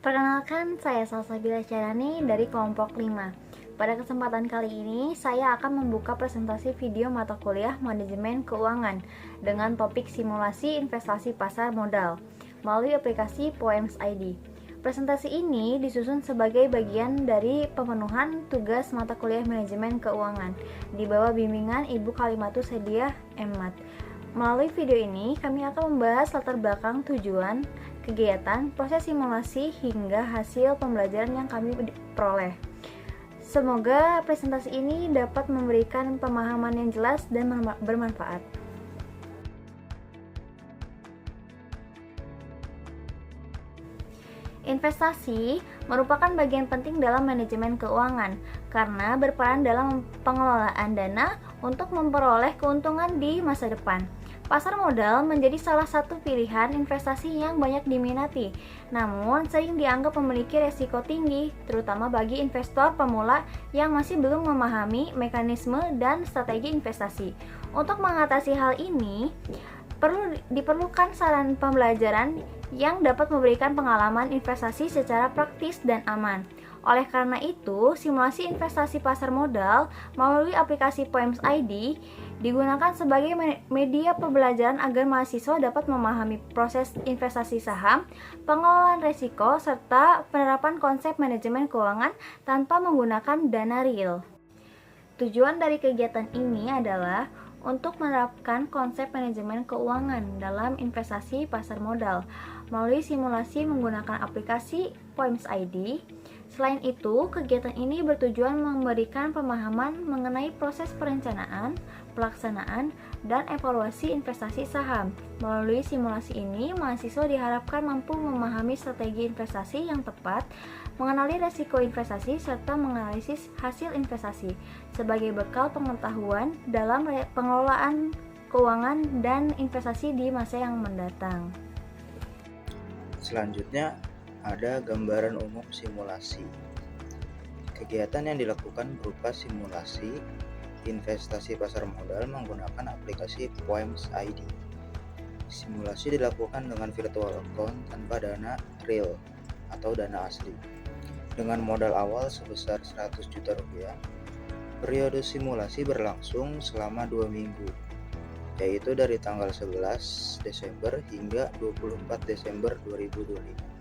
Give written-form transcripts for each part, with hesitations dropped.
Perkenalkan, saya Salsabila Syarani dari kelompok 5. Pada kesempatan kali ini, saya akan membuka presentasi video mata kuliah Manajemen Keuangan dengan topik simulasi investasi pasar modal melalui aplikasi Poems ID. Presentasi ini disusun sebagai bagian dari pemenuhan tugas mata kuliah Manajemen Keuangan di bawah bimbingan Ibu Kalimatus Hediah MMat. Melalui video ini, kami akan membahas latar belakang tujuan, kegiatan, proses simulasi, hingga hasil pembelajaran yang kami peroleh. Semoga presentasi ini dapat memberikan pemahaman yang jelas dan bermanfaat. Investasi merupakan bagian penting dalam manajemen keuangan karena berperan dalam pengelolaan dana untuk memperoleh keuntungan di masa depan. Pasar modal menjadi salah satu pilihan investasi yang banyak diminati, namun sering dianggap memiliki resiko tinggi, terutama bagi investor pemula yang masih belum memahami mekanisme dan strategi investasi. Untuk mengatasi hal ini, diperlukan saran pembelajaran yang dapat memberikan pengalaman investasi secara praktis dan aman. Oleh karena itu, simulasi investasi pasar modal melalui aplikasi Poems ID digunakan sebagai media pembelajaran agar mahasiswa dapat memahami proses investasi saham, pengelolaan risiko, serta penerapan konsep manajemen keuangan tanpa menggunakan dana real. Tujuan dari kegiatan ini adalah untuk menerapkan konsep manajemen keuangan dalam investasi pasar modal melalui simulasi menggunakan aplikasi Poems ID. Selain itu, kegiatan ini bertujuan memberikan pemahaman mengenai proses perencanaan, pelaksanaan, dan evaluasi investasi saham. Melalui simulasi ini, mahasiswa diharapkan mampu memahami strategi investasi yang tepat, mengenali risiko investasi, serta menganalisis hasil investasi sebagai bekal pengetahuan dalam pengelolaan keuangan dan investasi di masa yang mendatang. Selanjutnya, ada gambaran umum simulasi. Kegiatan yang dilakukan berupa simulasi investasi pasar modal menggunakan aplikasi Poems ID. Simulasi dilakukan dengan virtual account tanpa dana real atau dana asli. Dengan modal awal sebesar 100 juta rupiah, periode simulasi berlangsung selama 2 minggu, yaitu dari tanggal 11 Desember hingga 24 Desember 2025.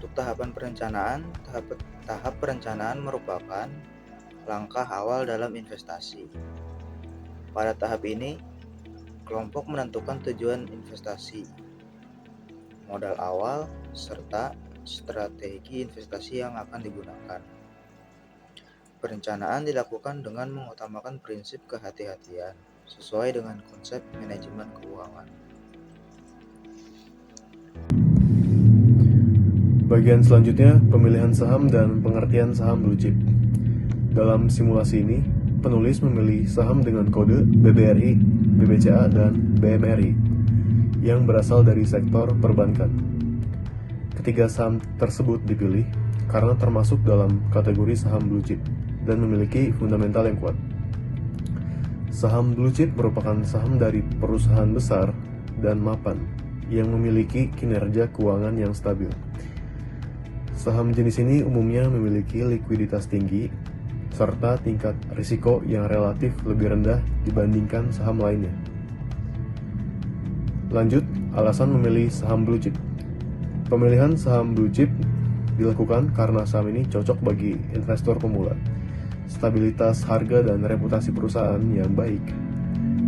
Untuk tahapan perencanaan, tahap perencanaan merupakan langkah awal dalam investasi. Pada tahap ini, kelompok menentukan tujuan investasi, modal awal, serta strategi investasi yang akan digunakan. Perencanaan dilakukan dengan mengutamakan prinsip kehati-hatian sesuai dengan konsep manajemen keuangan. Bagian selanjutnya, pemilihan saham dan pengertian saham blue chip. Dalam simulasi ini, penulis memilih saham dengan kode BBRI, BBCA, dan BMRI yang berasal dari sektor perbankan. Ketiga saham tersebut dipilih karena termasuk dalam kategori saham blue chip dan memiliki fundamental yang kuat. Saham blue chip merupakan saham dari perusahaan besar dan mapan yang memiliki kinerja keuangan yang stabil. Saham jenis ini umumnya memiliki likuiditas tinggi serta tingkat risiko yang relatif lebih rendah dibandingkan saham lainnya. Lanjut, alasan memilih saham blue chip. Pemilihan saham blue chip dilakukan karena saham ini cocok bagi investor pemula. Stabilitas harga dan reputasi perusahaan yang baik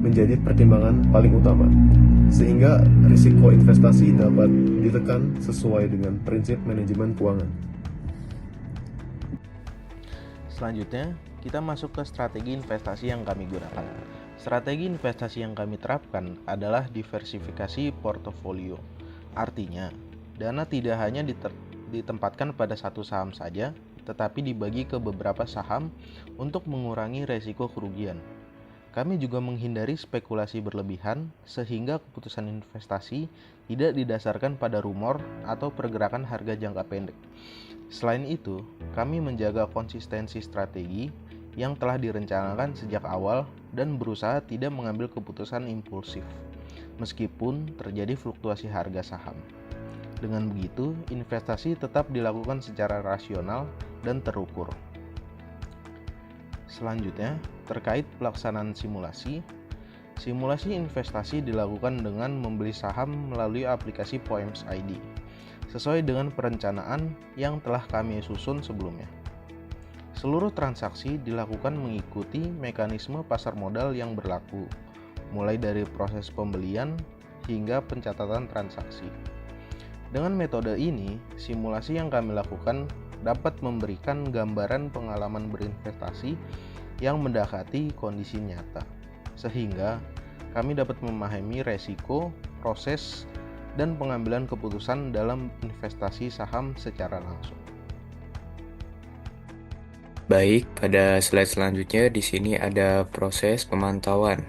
menjadi pertimbangan paling utama, sehingga risiko investasi dapat ditekan sesuai dengan prinsip manajemen keuangan. Selanjutnya, kita masuk ke strategi investasi yang kami gunakan. Strategi investasi yang kami terapkan adalah diversifikasi portofolio. Artinya, dana tidak hanya ditempatkan pada satu saham saja, tetapi dibagi ke beberapa saham untuk mengurangi resiko kerugian. Kami juga menghindari spekulasi berlebihan sehingga keputusan investasi tidak didasarkan pada rumor atau pergerakan harga jangka pendek. Selain itu, kami menjaga konsistensi strategi yang telah direncanakan sejak awal dan berusaha tidak mengambil keputusan impulsif, meskipun terjadi fluktuasi harga saham. Dengan begitu, investasi tetap dilakukan secara rasional dan terukur. Selanjutnya, terkait pelaksanaan simulasi. Simulasi investasi dilakukan dengan membeli saham melalui aplikasi Poems ID, sesuai dengan perencanaan yang telah kami susun sebelumnya. Seluruh transaksi dilakukan mengikuti mekanisme pasar modal yang berlaku, mulai dari proses pembelian hingga pencatatan transaksi. Dengan metode ini, simulasi yang kami lakukan dapat memberikan gambaran pengalaman berinvestasi yang mendekati kondisi nyata, sehingga kami dapat memahami resiko, proses, dan pengambilan keputusan dalam investasi saham secara langsung. Baik, pada slide selanjutnya di sini ada proses pemantauan.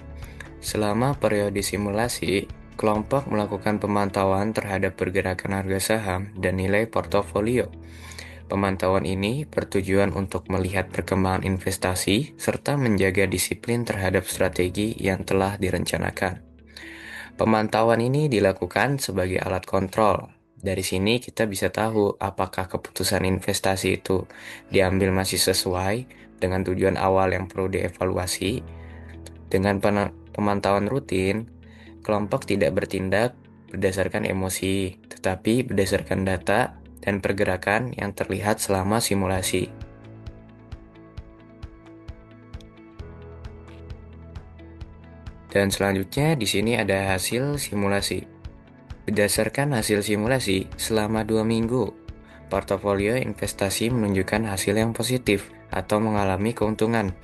Selama periode simulasi, kelompok melakukan pemantauan terhadap pergerakan harga saham dan nilai portofolio. Pemantauan ini bertujuan untuk melihat perkembangan investasi serta menjaga disiplin terhadap strategi yang telah direncanakan. Pemantauan ini dilakukan sebagai alat kontrol. Dari sini kita bisa tahu apakah keputusan investasi itu diambil masih sesuai dengan tujuan awal yang perlu dievaluasi. Dengan pemantauan rutin, kelompok tidak bertindak berdasarkan emosi, tetapi berdasarkan data dan pergerakan yang terlihat selama simulasi. Dan selanjutnya di sini ada hasil simulasi. Berdasarkan hasil simulasi selama 2 minggu, portofolio investasi menunjukkan hasil yang positif atau mengalami keuntungan.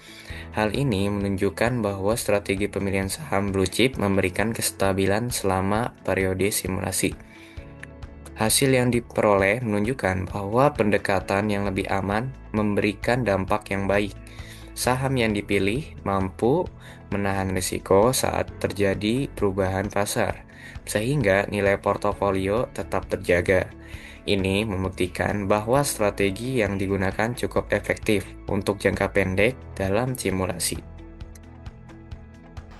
Hal ini menunjukkan bahwa strategi pemilihan saham blue chip memberikan kestabilan selama periode simulasi. Hasil yang diperoleh menunjukkan bahwa pendekatan yang lebih aman memberikan dampak yang baik. Saham yang dipilih mampu menahan risiko saat terjadi perubahan pasar, sehingga nilai portofolio tetap terjaga. Ini membuktikan bahwa strategi yang digunakan cukup efektif untuk jangka pendek dalam simulasi.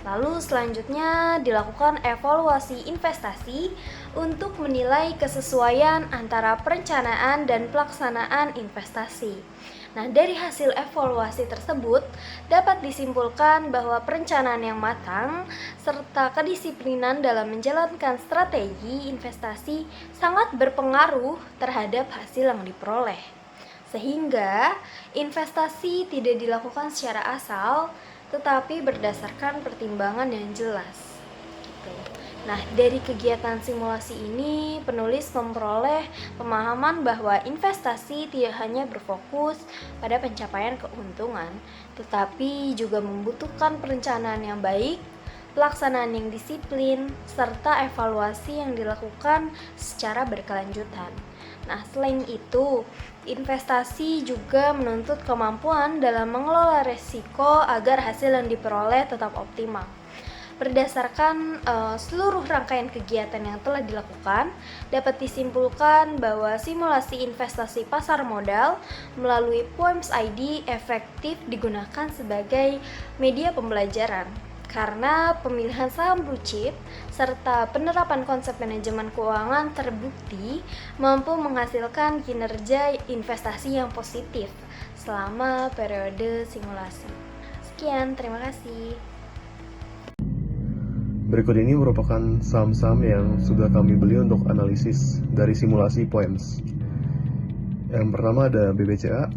Lalu selanjutnya dilakukan evaluasi investasi untuk menilai kesesuaian antara perencanaan dan pelaksanaan investasi. Nah, dari hasil evaluasi tersebut dapat disimpulkan bahwa perencanaan yang matang serta kedisiplinan dalam menjalankan strategi investasi sangat berpengaruh terhadap hasil yang diperoleh. Sehingga investasi tidak dilakukan secara asal, tetapi berdasarkan pertimbangan yang jelas. Nah, dari kegiatan simulasi ini, penulis memperoleh pemahaman bahwa investasi tidak hanya berfokus pada pencapaian keuntungan, tetapi juga membutuhkan perencanaan yang baik, pelaksanaan yang disiplin, serta evaluasi yang dilakukan secara berkelanjutan. Nah, selain itu, investasi juga menuntut kemampuan dalam mengelola risiko agar hasil yang diperoleh tetap optimal. Berdasarkan seluruh rangkaian kegiatan yang telah dilakukan, dapat disimpulkan bahwa simulasi investasi pasar modal melalui Poems ID efektif digunakan sebagai media pembelajaran. Karena pemilihan saham blue chip serta penerapan konsep manajemen keuangan terbukti mampu menghasilkan kinerja investasi yang positif selama periode simulasi. Sekian, terima kasih. Berikut ini merupakan saham-saham yang sudah kami beli untuk analisis dari simulasi Poems. Yang pertama ada BBCA,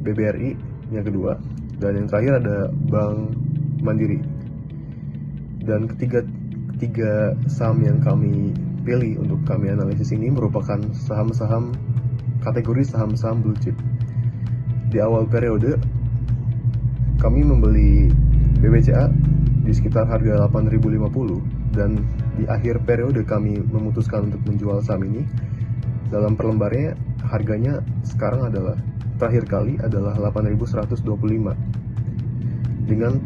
BBRI yang kedua, dan yang terakhir ada Bank Mandiri. Dan ketiga saham yang kami pilih untuk kami analisis ini merupakan saham-saham kategori saham-saham blue chip. Di awal periode kami membeli BBCA di sekitar harga 8.050 dan di akhir periode kami memutuskan untuk menjual saham ini. Dalam per lembarnya harganya sekarang adalah terakhir kali adalah 8.125 dengan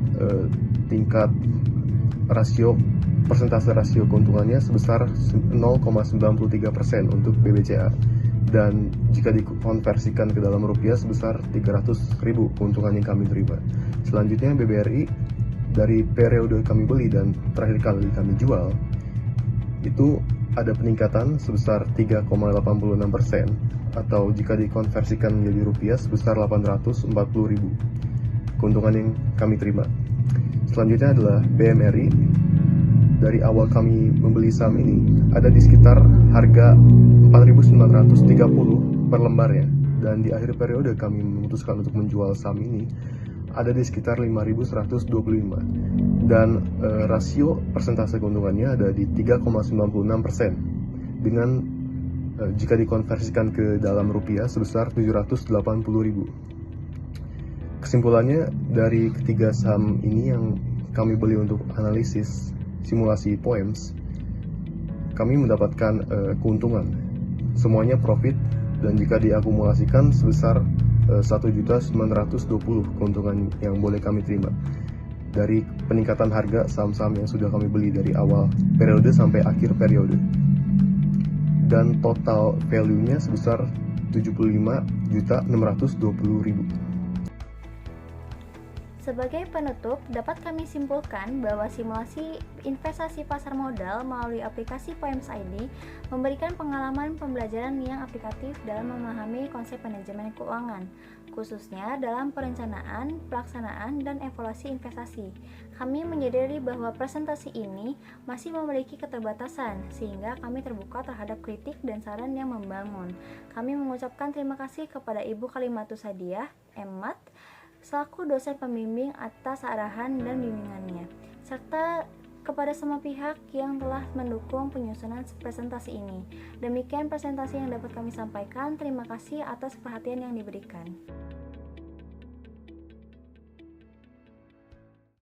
tingkat persentase rasio keuntungannya sebesar 0,93% untuk BBCA, dan jika dikonversikan ke dalam rupiah sebesar 300.000 keuntungan yang kami terima. Selanjutnya BBRI, dari periode kami beli dan terakhir kali kami jual itu ada peningkatan sebesar 3,86% atau jika dikonversikan menjadi rupiah sebesar 840.000 keuntungan yang kami terima. Selanjutnya adalah BMRI. Dari awal kami membeli saham ini ada di sekitar harga 4.930 per lembarnya, dan di akhir periode kami memutuskan untuk menjual saham ini ada di sekitar 5.125, dan rasio persentase keuntungannya ada di 3,96% dengan jika dikonversikan ke dalam rupiah sebesar 780.000. Kesimpulannya, dari ketiga saham ini yang kami beli untuk analisis simulasi POEMS, kami mendapatkan keuntungan. Semuanya profit, dan jika diakumulasikan sebesar 1.920 keuntungan yang boleh kami terima dari peningkatan harga saham-saham yang sudah kami beli dari awal periode sampai akhir periode. Dan total value-nya sebesar 75.620.000. Sebagai penutup, dapat kami simpulkan bahwa simulasi investasi pasar modal melalui aplikasi POEMS ID memberikan pengalaman pembelajaran yang aplikatif dalam memahami konsep manajemen keuangan, khususnya dalam perencanaan, pelaksanaan, dan evaluasi investasi. Kami menyadari bahwa presentasi ini masih memiliki keterbatasan, sehingga kami terbuka terhadap kritik dan saran yang membangun. Kami mengucapkan terima kasih kepada Ibu Kalimatus Hadiah, M.Mat, selaku dosen pembimbing atas arahan dan bimbingannya, serta kepada semua pihak yang telah mendukung penyusunan presentasi ini. Demikian presentasi yang dapat kami sampaikan. Terima kasih atas perhatian yang diberikan.